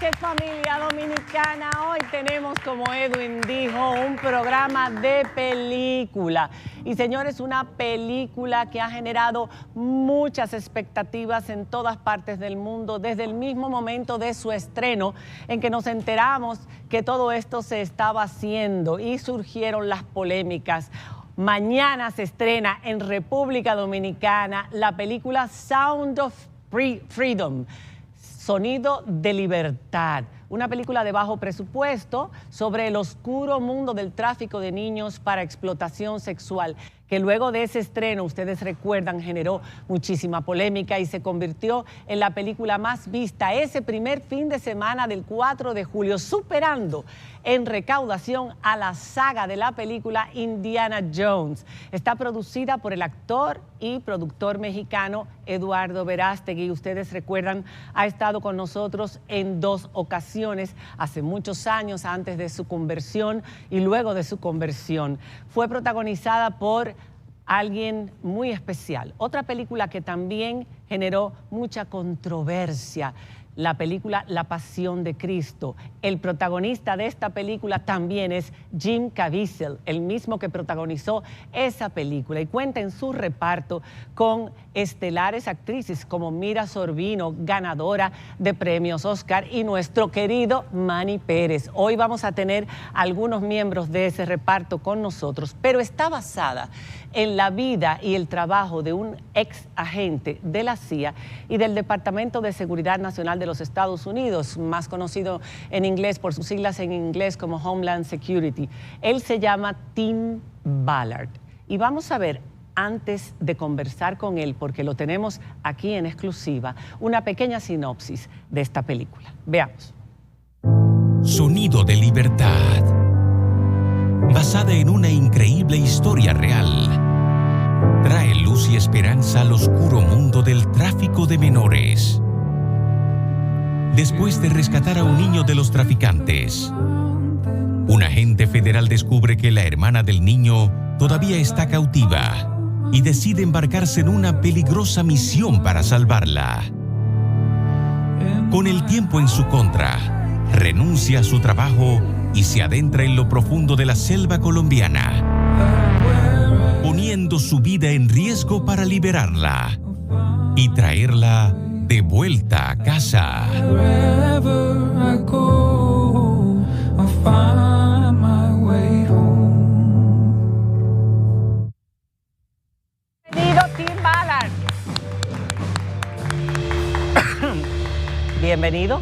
noches, familia dominicana. Hoy tenemos, como Edwin dijo, un programa de película. Y señores, una película que ha generado muchas expectativas en todas partes del mundo desde el mismo momento de su estreno, en que nos enteramos que todo esto se estaba haciendo y surgieron las polémicas. Mañana se estrena en República Dominicana la película Sound of Freedom, Sonido de Libertad, una película de bajo presupuesto sobre el oscuro mundo del tráfico de niños para explotación sexual, que luego de ese estreno, ustedes recuerdan, generó muchísima polémica y se convirtió en la película más vista ese primer fin de semana del 4 de julio, superando en recaudación a la saga de la película Indiana Jones. Está producida por el actor y productor mexicano Eduardo Verástegui. Ustedes recuerdan, ha estado con nosotros en 2 ocasiones, hace muchos años, antes de su conversión y luego de su conversión. Fue protagonizada por alguien muy especial. Otra película que también generó mucha controversia, la película La Pasión de Cristo. El protagonista de esta película también es Jim Caviezel, el mismo que protagonizó esa película, y cuenta en su reparto con estelares actrices como Mira Sorvino, ganadora de premios Oscar, y nuestro querido Manny Pérez. Hoy vamos a tener algunos miembros de ese reparto con nosotros, pero está basada en la vida y el trabajo de un ex agente de la CIA y del Departamento de Seguridad Nacional de los Estados Unidos, más conocido en inglés por sus siglas en inglés como Homeland Security. Él se llama Tim Ballard. Y vamos a ver, antes de conversar con él, porque lo tenemos aquí en exclusiva, una pequeña sinopsis de esta película. Veamos. Sonido de Libertad, basada en una increíble historia real, trae luz y esperanza al oscuro mundo del tráfico de menores. Después de rescatar a un niño de los traficantes, un agente federal descubre que la hermana del niño todavía está cautiva y decide embarcarse en una peligrosa misión para salvarla. Con el tiempo en su contra, renuncia a su trabajo y se adentra en lo profundo de la selva colombiana, poniendo su vida en riesgo para liberarla y traerla de vuelta a casa. Bienvenido, Tim Ballard. Bienvenido.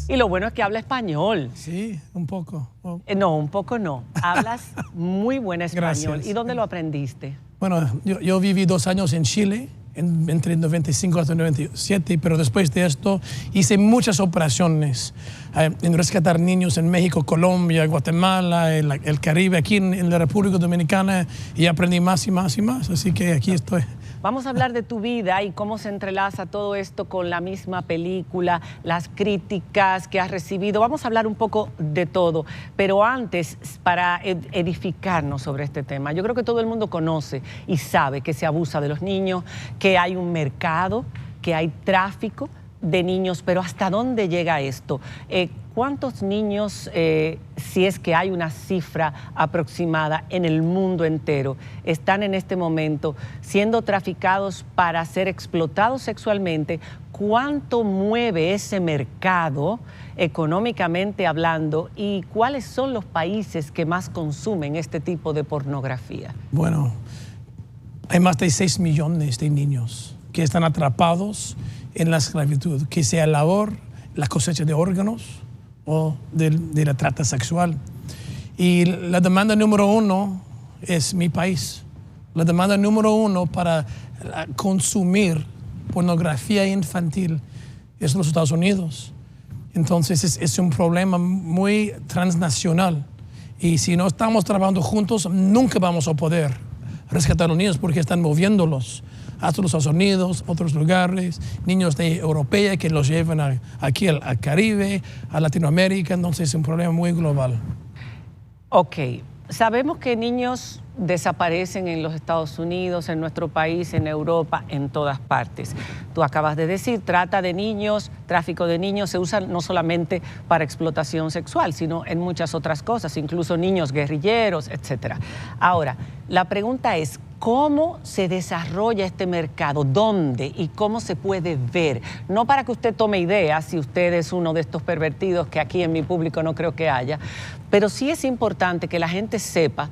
Y lo bueno es que habla español. Sí, un poco. No, un poco no. Hablas muy buen español. Gracias. ¿Y dónde lo aprendiste? Bueno, yo viví 2 años en Chile, entre 95 hasta 97, pero después de esto hice muchas operaciones en rescatar niños en México, Colombia, Guatemala, el Caribe, aquí en la República Dominicana, y aprendí más y más y más, así que aquí estoy. Vamos a hablar de tu vida y cómo se entrelaza todo esto con la misma película, las críticas que has recibido. Vamos a hablar un poco de todo, pero antes, para edificarnos sobre este tema, yo creo que todo el mundo conoce y sabe que se abusa de los niños, que hay un mercado, que hay tráfico de niños, pero ¿hasta dónde llega esto? ¿Cuántos niños, si es que hay una cifra aproximada en el mundo entero, están en este momento siendo traficados para ser explotados sexualmente? ¿Cuánto mueve ese mercado económicamente hablando? ¿Y cuáles son los países que más consumen este tipo de pornografía? Bueno, hay más de 6 millones de niños que están atrapados en la esclavitud, que sea labor, la cosecha de órganos o de la trata sexual. Y la demanda número 1 es mi país. La demanda número 1 para consumir pornografía infantil es los Estados Unidos. Entonces es un problema muy transnacional. Y si no estamos trabajando juntos, nunca vamos a poder rescatar a los niños porque están moviéndolos hasta los Estados Unidos, otros lugares, niños de europea que los llevan aquí al Caribe, a Latinoamérica, entonces es un problema muy global. Ok, sabemos que niños desaparecen en los Estados Unidos, en nuestro país, en Europa, en todas partes. Tú acabas de decir, trata de niños, tráfico de niños se usa no solamente para explotación sexual, sino en muchas otras cosas, incluso niños guerrilleros, etc. Ahora, la pregunta es, ¿cómo se desarrolla este mercado? ¿Dónde y cómo se puede ver? No para que usted tome ideas, si usted es uno de estos pervertidos, que aquí en mi público no creo que haya, pero sí es importante que la gente sepa,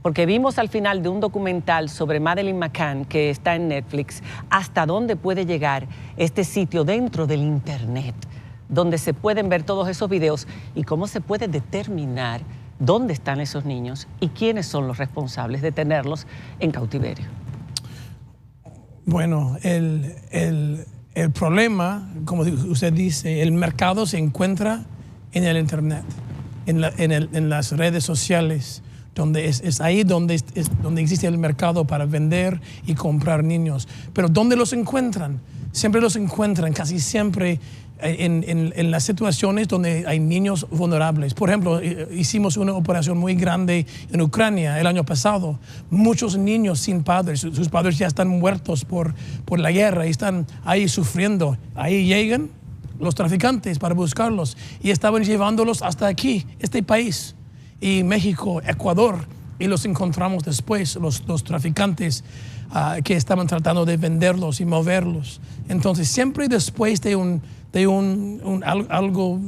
porque vimos al final de un documental sobre Madeleine McCann, que está en Netflix, hasta dónde puede llegar este sitio dentro del Internet, donde se pueden ver todos esos videos y cómo se puede determinar dónde están esos niños y quiénes son los responsables de tenerlos en cautiverio. Bueno, el problema, como usted dice, el mercado se encuentra en el Internet, en las redes sociales, donde es ahí donde existe el mercado para vender y comprar niños. Pero ¿dónde los encuentran? Siempre los encuentran, casi siempre, en las situaciones donde hay niños vulnerables. Por ejemplo, hicimos una operación muy grande en Ucrania el año pasado. Muchos niños sin padres, sus padres ya están muertos por la guerra y están ahí sufriendo. Ahí llegan los traficantes para buscarlos y estaban llevándolos hasta aquí, este país, y México, Ecuador, y los encontramos después, los traficantes que estaban tratando de venderlos y moverlos. Entonces, siempre después de algo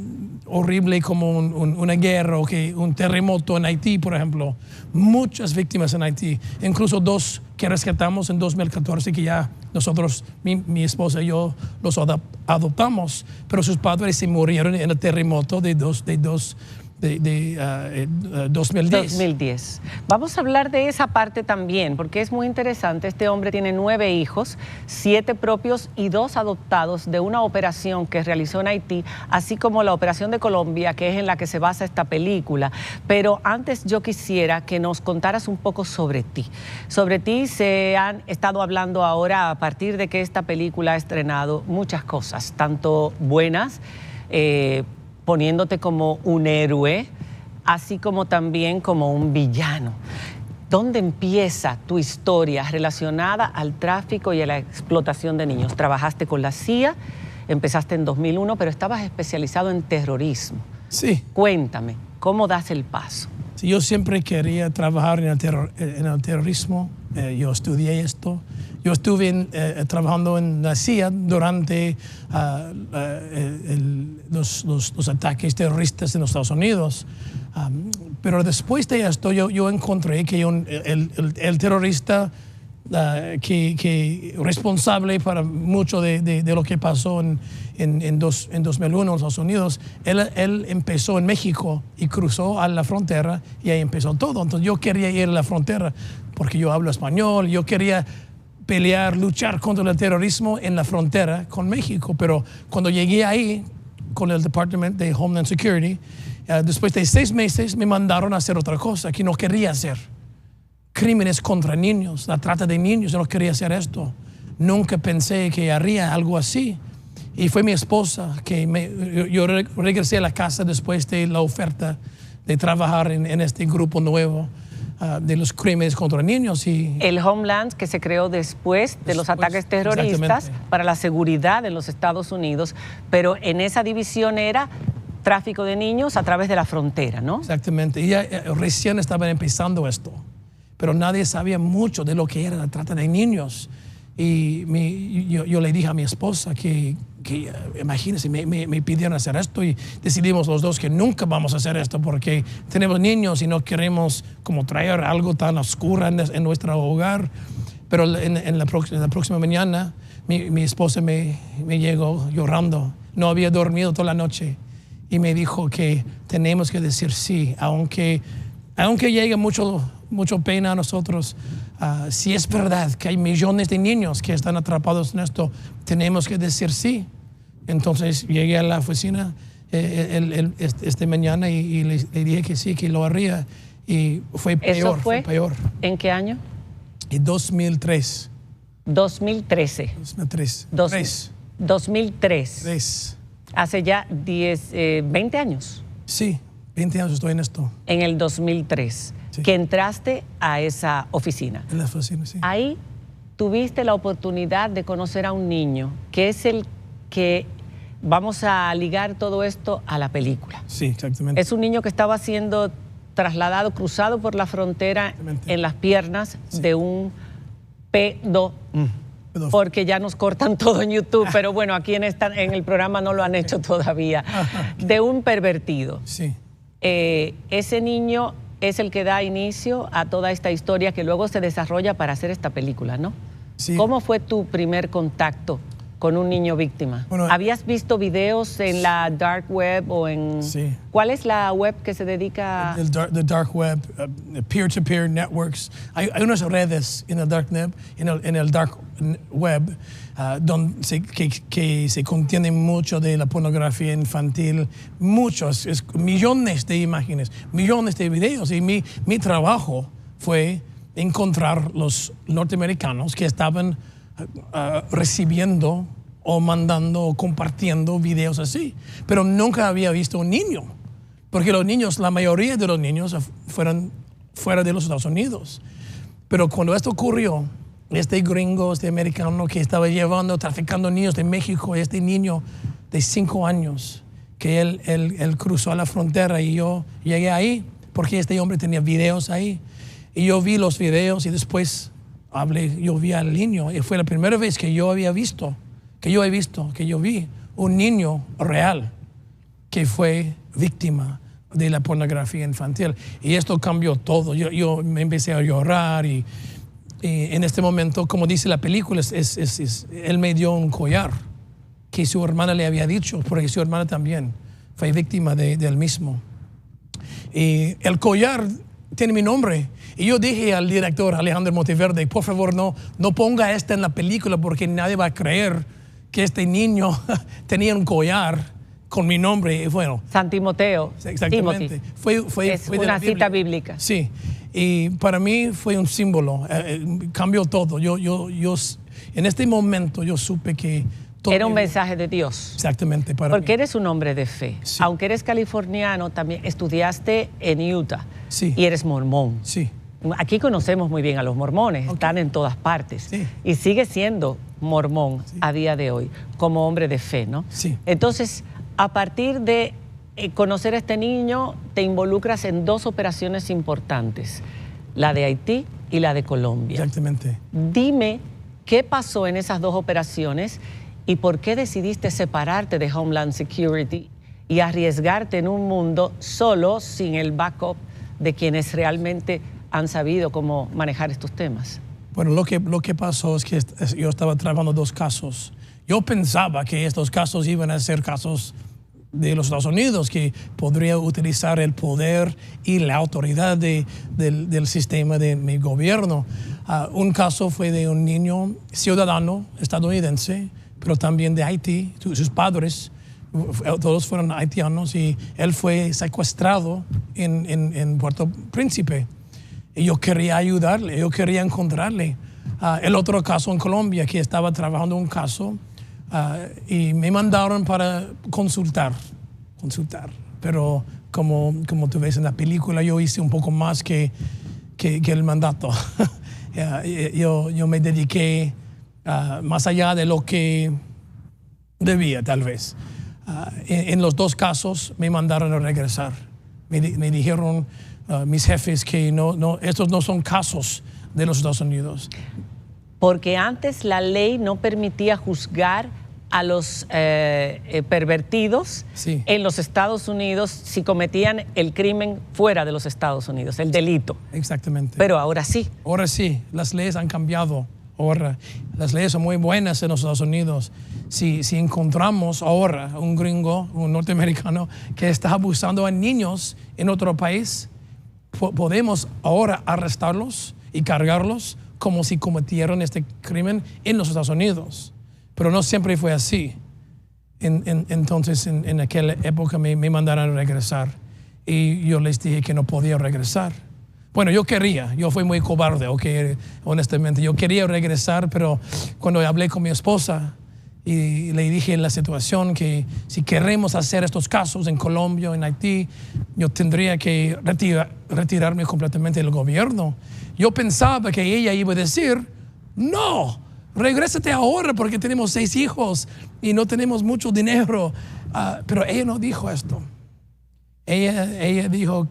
horrible como una guerra o un terremoto en Haití, por ejemplo, muchas víctimas en Haití, incluso 2 que rescatamos en 2014, que ya nosotros, mi esposa y yo, los adoptamos, pero sus padres se murieron en el terremoto de 2010. Vamos a hablar de esa parte también, porque es muy interesante. Este hombre tiene 9 hijos, 7 propios y 2 adoptados de una operación que realizó en Haití, así como la operación de Colombia, que es en la que se basa esta película. Pero antes yo quisiera que nos contaras un poco sobre ti. Sobre ti se han estado hablando ahora, a partir de que esta película ha estrenado, muchas cosas, tanto buenas, poniéndote como un héroe, así como también como un villano. ¿Dónde empieza tu historia relacionada al tráfico y a la explotación de niños? Trabajaste con la CIA, empezaste en 2001, pero estabas especializado en terrorismo. Sí. Cuéntame, ¿cómo das el paso? Sí, yo siempre quería trabajar en el terrorismo. Yo estudié esto. Yo estuve trabajando en la CIA durante los ataques terroristas en los Estados Unidos. Pero después de esto yo encontré que el terrorista que responsable para mucho de lo que pasó en 2001 en los Estados Unidos, él empezó en México y cruzó a la frontera y ahí empezó todo. Entonces yo quería ir a la frontera porque yo hablo español, yo quería pelear, luchar contra el terrorismo en la frontera con México, pero cuando llegué ahí con el Department de Homeland Security, después de 6 meses me mandaron a hacer otra cosa que no quería hacer. Crímenes contra niños, la trata de niños, yo no quería hacer esto. Nunca pensé que haría algo así. Y fue mi esposa que yo regresé a la casa después de la oferta de trabajar en este grupo nuevo de los crímenes contra niños. Y el Homeland, que se creó después de los ataques terroristas para la seguridad en los Estados Unidos, pero en esa división era tráfico de niños a través de la frontera, ¿no? Exactamente. Y ya recién estaban empezando esto, pero nadie sabía mucho de lo que era la trata de niños. Y yo le dije a mi esposa que imagínense, me pidieron hacer esto y decidimos los dos que nunca vamos a hacer esto porque tenemos niños y no queremos como traer algo tan oscuro en nuestro hogar. Pero en la próxima mañana mi esposa me llegó llorando. No había dormido toda la noche y me dijo que tenemos que decir sí, aunque llegue mucho pena a nosotros. Si es verdad que hay millones de niños que están atrapados en esto, tenemos que decir sí. Entonces llegué a la oficina esta mañana y le dije que sí, que lo haría. Y fue peor. ¿Eso fue peor. ¿En qué año? En 2003. 2013. 2003. Hace ya 20 años. Sí, 20 años estoy en esto. En el 2003. que entraste a esa oficina. En la oficina, sí. Ahí tuviste la oportunidad de conocer a un niño, que es el que vamos a ligar todo esto a la película. Sí, exactamente. Es un niño que estaba siendo trasladado, cruzado por la frontera en las piernas de un pedo. Porque ya nos cortan todo en YouTube, pero bueno, aquí en el programa no lo han hecho todavía. De un pervertido. Sí. Ese niño es el que da inicio a toda esta historia que luego se desarrolla para hacer esta película, ¿no? Sí. ¿Cómo fue tu primer contacto con un niño víctima? Bueno, ¿habías visto videos en la dark web o en...? Sí. ¿Cuál es la web que se dedica a...? The dark web, peer-to-peer networks. Hay unas redes en el dark web donde que se contienen mucho de la pornografía infantil, muchos, millones de imágenes, millones de videos. Y mi trabajo fue encontrar los norteamericanos que estaban recibiendo o mandando o compartiendo videos así. Pero nunca había visto un niño, porque los niños, la mayoría de los niños fueron fuera de los Estados Unidos. Pero cuando esto ocurrió, este gringo, este americano que estaba traficando niños de México, este niño de 5 años, que él cruzó la frontera y yo llegué ahí porque este hombre tenía videos ahí. Y yo vi los videos y después yo vi al niño. Y fue la primera vez que yo vi un niño real que fue víctima de la pornografía infantil. Y esto cambió todo. Yo me empecé a llorar y en este momento, como dice la película, él me dio un collar que su hermana le había dicho, porque su hermana también fue víctima del mismo. Y el collar tiene mi nombre. Y yo dije al director Alejandro Monteverde, por favor, no ponga esto en la película porque nadie va a creer que este niño tenía un collar con mi nombre. Y bueno, San Timoteo. Exactamente. Es una cita bíblica. Sí. Y para mí fue un símbolo. Cambió todo. Yo en este momento yo supe que todo era un mensaje de Dios. Exactamente, para Porque mí. eres un hombre de fe. Sí. Aunque eres californiano, también estudiaste en Utah. Sí. Y eres mormón. Sí. Aquí conocemos muy bien a los mormones, están en todas partes. Sí. Y sigue siendo mormón a día de hoy, como hombre de fe, ¿no? Sí. Entonces, a partir de conocer a este niño, te involucras en 2 operaciones importantes, la de Haití y la de Colombia. Exactamente. Dime qué pasó en esas 2 operaciones y por qué decidiste separarte de Homeland Security y arriesgarte en un mundo solo, sin el backup de quienes realmente han sabido cómo manejar estos temas. Bueno, lo que pasó es que yo estaba trabajando 2 casos. Yo pensaba que estos casos iban a ser casos de los Estados Unidos, que podría utilizar el poder y la autoridad del sistema de mi gobierno. Un caso fue de un niño ciudadano estadounidense, pero también de Haití. Sus padres, todos fueron haitianos, y él fue secuestrado en Puerto Príncipe. Y yo quería ayudarle, yo quería encontrarle. El otro caso en Colombia, que estaba trabajando un caso, y me mandaron para consultar. Pero como tú ves en la película, yo hice un poco más que el mandato. Yo me dediqué más allá de lo que debía, tal vez. En los 2 casos me mandaron a regresar. Me dijeron mis jefes que estos no son casos de los Estados Unidos. Porque antes la ley no permitía juzgar a los pervertidos en los Estados Unidos si cometían el crimen fuera de los Estados Unidos, el delito. Exactamente. Pero ahora sí. Ahora sí, las leyes han cambiado. Ahora, las leyes son muy buenas en los Estados Unidos. Si encontramos ahora un gringo, un norteamericano, que está abusando a niños en otro país, podemos ahora arrestarlos y cargarlos como si cometieron este crimen en los Estados Unidos. Pero no siempre fue así. Entonces, en aquella época me mandaron a regresar y yo les dije que no podía regresar. Bueno, yo fui muy cobarde, honestamente. Yo quería regresar, pero cuando hablé con mi esposa y le dije la situación, que si queremos hacer estos casos en Colombia, en Haití, yo tendría que retirarme completamente del gobierno. Yo pensaba que ella iba a decir, no, regrésate ahora porque tenemos 6 hijos y no tenemos mucho dinero. Pero ella no dijo esto. Ella dijo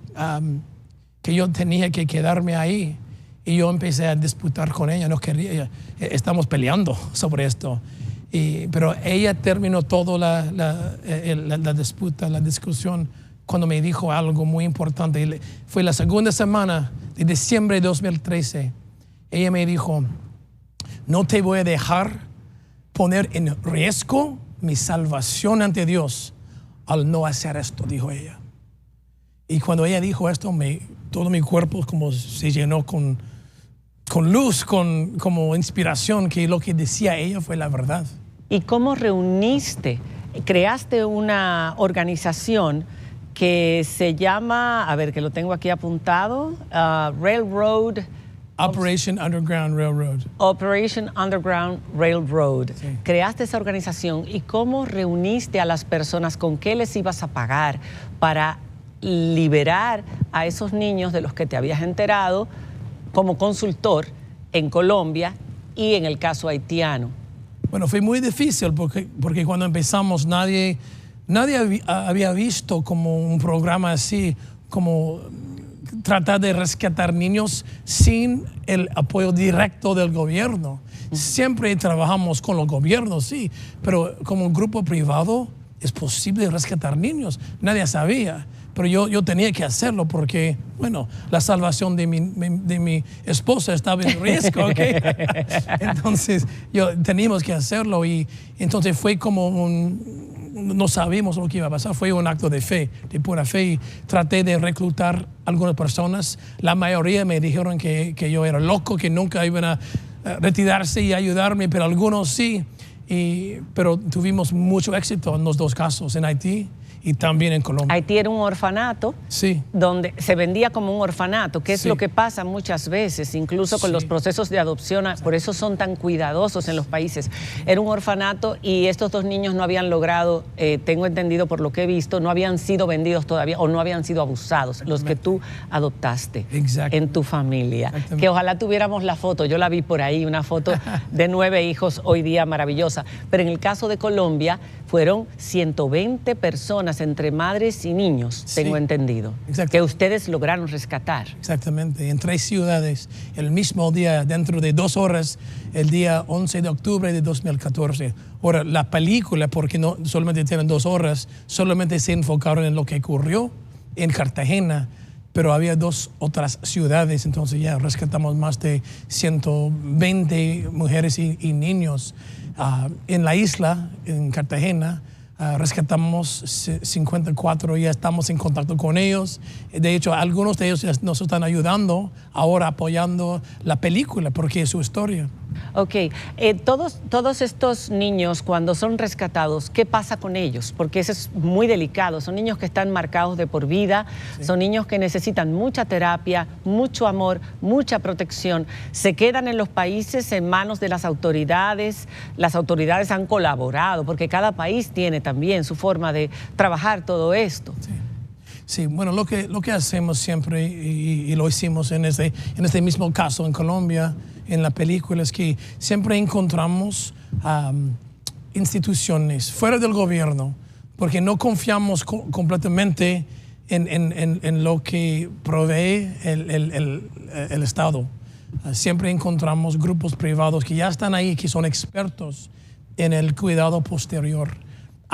que yo tenía que quedarme ahí. Y yo empecé a disputar con ella. No quería, estamos peleando sobre esto. Pero ella terminó toda la disputa, la discusión, cuando me dijo algo muy importante. Fue la segunda semana de diciembre de 2013. Ella me dijo, no te voy a dejar poner en riesgo mi salvación ante Dios al no hacer esto, dijo ella. Y cuando ella dijo esto, todo mi cuerpo como se llenó con luz, como inspiración, que lo que decía ella fue la verdad. ¿Y cómo reuniste? Creaste una organización que se llama, a ver, que lo tengo aquí apuntado, Operation Underground Railroad. Operation Underground Railroad. Sí. Creaste esa organización y cómo reuniste a las personas, con qué les ibas a pagar para liberar a esos niños de los que te habías enterado como consultor en Colombia y en el caso haitiano. Bueno, fue muy difícil porque cuando empezamos nadie había visto como un programa así, como tratar de rescatar niños sin el apoyo directo del gobierno. Siempre trabajamos con los gobiernos, sí, pero como un grupo privado es posible rescatar niños. Nadie sabía, pero yo tenía que hacerlo porque, bueno, la salvación de mi esposa estaba en riesgo, ¿ok? Entonces, teníamos que hacerlo y entonces fue como no sabíamos lo que iba a pasar, fue un acto de fe, de pura fe. Y traté de reclutar algunas personas. La mayoría me dijeron que yo era loco, que nunca iban a retirarse y ayudarme, pero algunos sí. Pero tuvimos mucho éxito en los 2 casos, en Haití y también en Colombia. Haití era un orfanato, sí, donde se vendía como un orfanato, que es sí, lo que pasa muchas veces, incluso con sí, los procesos de adopción, por eso son tan cuidadosos en los países. Era un orfanato y estos 2 niños no habían logrado, tengo entendido por lo que he visto, no habían sido vendidos todavía o no habían sido abusados, los que tú adoptaste en tu familia. Que ojalá tuviéramos la foto, yo la vi por ahí, una foto de 9 hijos hoy día maravillosa. Pero en el caso de Colombia fueron 120 personas entre madres y niños, sí, tengo entendido, que ustedes lograron rescatar. Exactamente, en 3 ciudades, el mismo día, dentro de 2 horas, el día 11 de octubre de 2014. Ahora, la película, porque no solamente tienen 2 horas, solamente se enfocaron en lo que ocurrió en Cartagena, pero había 2 otras ciudades, entonces ya rescatamos más de 120 mujeres y niños. En la isla, en Cartagena, rescatamos 54, ya estamos en contacto con ellos. De hecho, algunos de ellos nos están ayudando, ahora apoyando la película, porque es su historia. Ok, todos estos niños cuando son rescatados, ¿qué pasa con ellos? Porque eso es muy delicado, son niños que están marcados de por vida, sí, son niños que necesitan mucha terapia, mucho amor, mucha protección. Se quedan en los países en manos de las autoridades han colaborado, porque cada país tiene también su forma de trabajar todo esto. Sí. Sí, bueno, lo que hacemos siempre, y lo hicimos en este mismo caso en Colombia, en la película, es que siempre encontramos instituciones fuera del gobierno, porque no confiamos completamente en lo que provee el Estado. Siempre encontramos grupos privados que ya están ahí, que son expertos en el cuidado posterior.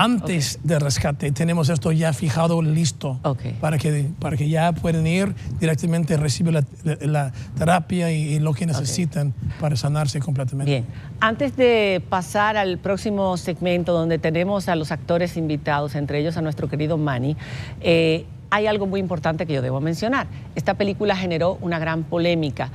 Antes de rescate tenemos esto ya fijado, listo, para que ya pueden ir directamente a recibir la terapia y lo que necesitan para sanarse completamente. Bien, antes de pasar al próximo segmento donde tenemos a los actores invitados, entre ellos a nuestro querido Manny, hay algo muy importante que yo debo mencionar. Esta película generó una gran polémica.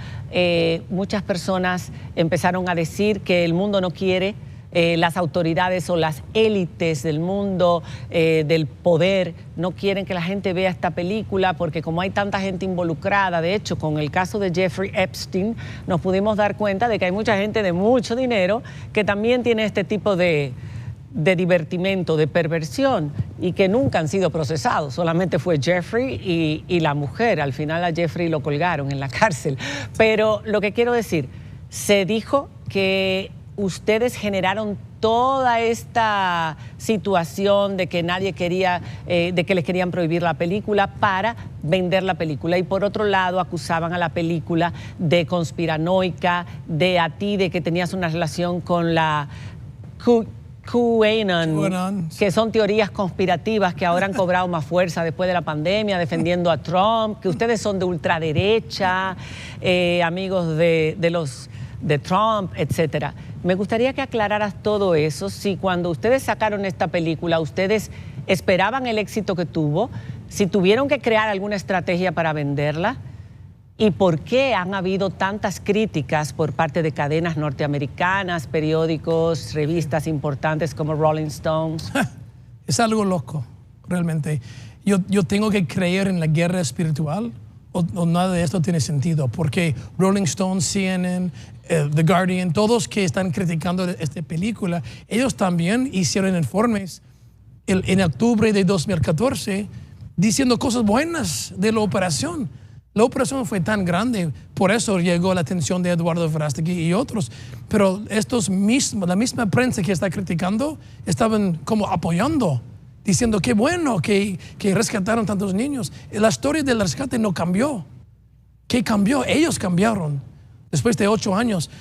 Muchas personas empezaron a decir que el mundo no quiere, las autoridades o las élites del mundo del poder no quieren que la gente vea esta película porque como hay tanta gente involucrada, de hecho con el caso de Jeffrey Epstein nos pudimos dar cuenta de que hay mucha gente de mucho dinero que también tiene este tipo de de divertimento, de perversión, y que nunca han sido procesados. Solamente fue Jeffrey y la mujer. Al final a Jeffrey lo colgaron en la cárcel. Pero lo que quiero decir, se dijo que ustedes generaron toda esta situación de que nadie quería, de que les querían prohibir la película para vender la película. Y por otro lado, acusaban a la película de conspiranoica, de a ti, de que tenías una relación con la QAnon, que son teorías conspirativas que ahora han cobrado más fuerza después de la pandemia, defendiendo a Trump, que ustedes son de ultraderecha, amigos de Trump, etcétera. Me gustaría que aclararas todo eso, si cuando ustedes sacaron esta película, ustedes esperaban el éxito que tuvo, si tuvieron que crear alguna estrategia para venderla, y por qué han habido tantas críticas por parte de cadenas norteamericanas, periódicos, revistas importantes como Rolling Stones. Es algo loco, realmente. Yo tengo que creer en la guerra espiritual o nada de esto tiene sentido, porque Rolling Stone, CNN, The Guardian, todos que están criticando esta película, ellos también hicieron informes en octubre de 2014 diciendo cosas buenas de la operación. La operación fue tan grande, por eso llegó la atención de Eduardo Verástegui y otros. Pero la misma prensa que está criticando, estaban como apoyando, diciendo qué bueno que rescataron tantos niños. La historia del rescate no cambió. ¿Qué cambió? Ellos cambiaron. Después de 8 años,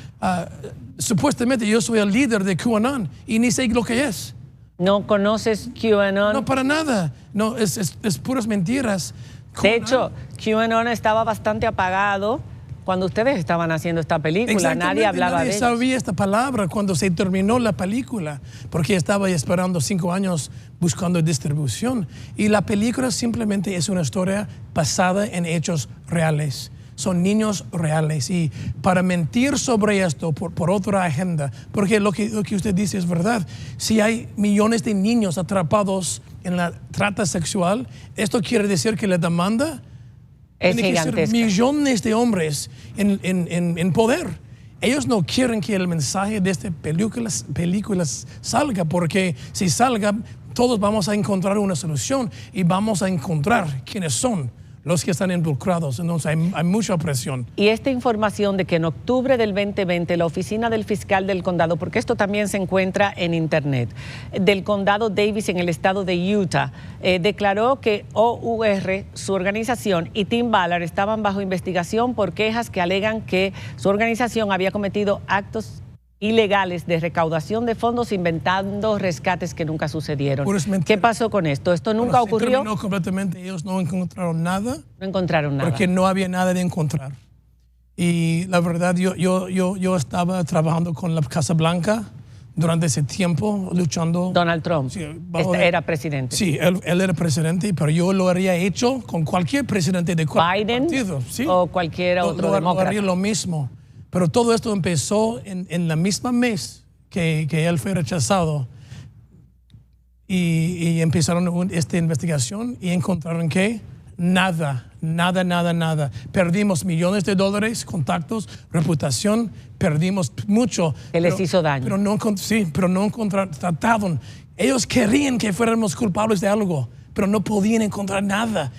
supuestamente yo soy el líder de QAnon y ni sé lo que es. ¿No conoces QAnon? No, para nada. No, es puras mentiras. De hecho, QAnon estaba bastante apagado cuando ustedes estaban haciendo esta película. Nadie hablaba de ellos. Nadie sabía esta palabra cuando se terminó la película, porque estaba esperando 5 años buscando distribución. Y la película simplemente es una historia basada en hechos reales. Son niños reales. Y para mentir sobre esto por otra agenda, porque lo que usted dice es verdad, si hay millones de niños atrapados en la trata sexual, esto quiere decir que la demanda es tiene gigantesca. que ser millones de hombres en poder. Ellos no quieren que el mensaje de esta película salga, porque si salga, todos vamos a encontrar una solución y vamos a encontrar quiénes son los que están involucrados. Entonces hay mucha presión. Y esta información de que en octubre del 2020 la oficina del fiscal del condado, porque esto también se encuentra en internet, del condado Davis en el estado de Utah, declaró que OUR, su organización, y Tim Ballard estaban bajo investigación por quejas que alegan que su organización había cometido actos ilegales de recaudación de fondos inventando rescates que nunca sucedieron. ¿Qué pasó con esto? ¿Esto nunca ocurrió? Terminó completamente. Ellos no encontraron nada. No encontraron nada. Porque no había nada de encontrar. Y la verdad, yo estaba trabajando con la Casa Blanca durante ese tiempo, luchando. Donald Trump sí, era presidente. Sí, él era presidente, pero yo lo habría hecho con cualquier presidente de cualquier partido. ¿Biden o cualquier otro demócrata? Lo haría lo mismo. Pero todo esto empezó en la misma mes que él fue rechazado. Y empezaron esta investigación y encontraron que nada. Perdimos millones de dólares, contactos, reputación, perdimos mucho. Que les hizo daño. Pero no trataron. Ellos querían que fuéramos culpables de algo, pero no podían encontrar nada.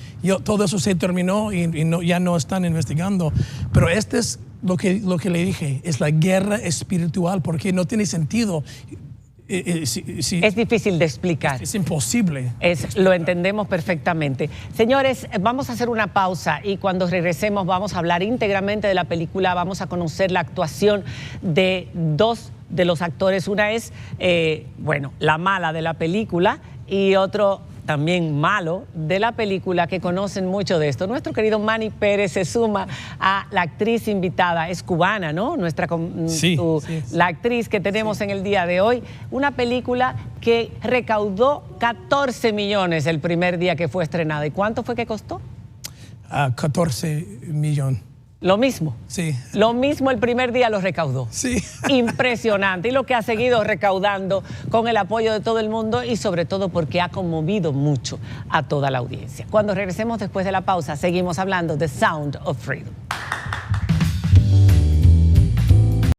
Todo eso se terminó y ya no están investigando. Pero este es lo que le dije, es la guerra espiritual, porque no tiene sentido. Es difícil de explicar. Es imposible. Lo entendemos perfectamente. Señores, vamos a hacer una pausa y cuando regresemos vamos a hablar íntegramente de la película, vamos a conocer la actuación de 2 de los actores. Una es, la mala de la película y otro también malo de la película, que conocen mucho de esto. Nuestro querido Manny Pérez se suma a la actriz invitada, es cubana, ¿no? La actriz que tenemos en el día de hoy. Una película que recaudó 14 millones el primer día que fue estrenada. ¿Y cuánto fue que costó? 14 millones. Lo mismo. Sí. Lo mismo el primer día lo recaudó. Sí. Impresionante. Y lo que ha seguido recaudando con el apoyo de todo el mundo y sobre todo porque ha conmovido mucho a toda la audiencia. Cuando regresemos después de la pausa, seguimos hablando de Sound of Freedom.